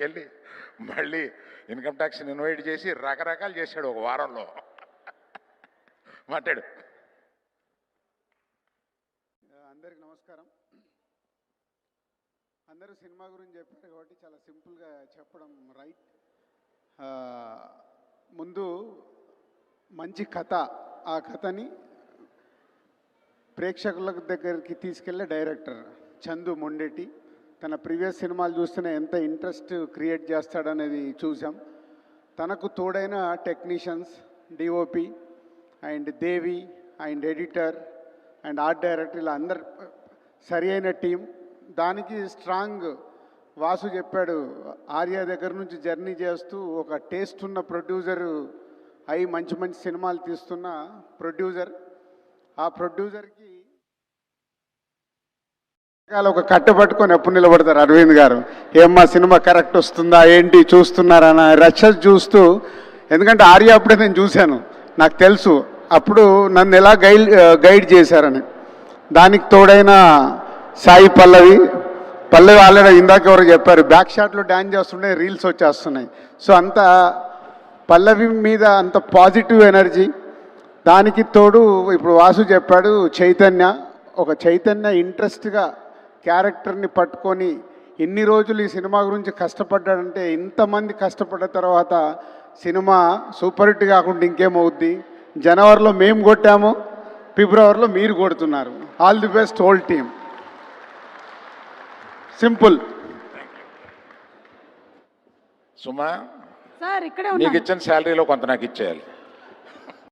వెళ్ళి మళ్ళీ income ట్యాక్స్ని invite చేసి రకరకాలు చేశాడు ఒక వారంలో. మాట్లాడు. అందరికి నమస్కారం. అందరూ సినిమా గురించి చెప్పారు కాబట్టి చాలా సింపుల్గా చెప్పడం రైట్. ముందు మంచి కథ, ఆ కథని ప్రేక్షకుల దగ్గరికి తీసుకెళ్లే డైరెక్టర్ చందు మొండెటి. తన ప్రీవియస్ సినిమాలు చూస్తేనే ఎంత ఇంట్రెస్ట్ క్రియేట్ చేస్తాడనేది చూసాం. తనకు తోడైన technicians, DOP and Devi and editor and art director, ఇలా అందరు సరి అయిన టీం. దానికి స్ట్రాంగ్ వాసు చెప్పాడు, ఆర్య దగ్గర నుంచి జర్నీ చేస్తూ ఒక టేస్ట్ ఉన్న ప్రొడ్యూసరు అయి మంచి మంచి సినిమాలు తీస్తున్న ప్రొడ్యూసర్. ఆ ప్రొడ్యూసర్కి ఒక కట్ట పట్టుకొని ఎప్పుడు నిలబడతారు అరవింద్ గారు. ఏమ్మా సినిమా కరెక్ట్ వస్తుందా ఏంటి చూస్తున్నారన్న రచ్చ చూస్తూ, ఎందుకంటే ఆర్య అప్పుడే నేను చూశాను, నాకు తెలుసు అప్పుడు నన్ను ఎలా గైడ్ చేశారని. దానికి తోడైన సాయి పల్లవి ఆల్రెడీ ఇందాక ఎవరు చెప్పారు, బ్యాక్ షాట్లో డ్యాన్స్ చేస్తుండే రీల్స్ వచ్చేస్తున్నాయి. సో అంత పల్లవి మీద అంత పాజిటివ్ ఎనర్జీ. దానికి తోడు ఇప్పుడు వాసు చెప్పాడు చైతన్య ఇంట్రెస్ట్గా క్యారెక్టర్ని పట్టుకొని ఇన్ని రోజులు ఈ సినిమా గురించి కష్టపడ్డాడంటే, ఇంతమంది కష్టపడ్డ తర్వాత సినిమా సూపర్ హిట్ కాకుండా ఇంకేమవుద్ది. జనవరిలో మేము కొట్టాము, ఫిబ్రవరిలో మీరు కొడుతున్నారు. All the best whole team. Simple. Suma sir ఇక్కడే నీకు ఇచ్చిన శాలరీలో కొంత నాకు ఇచ్చేయాలి.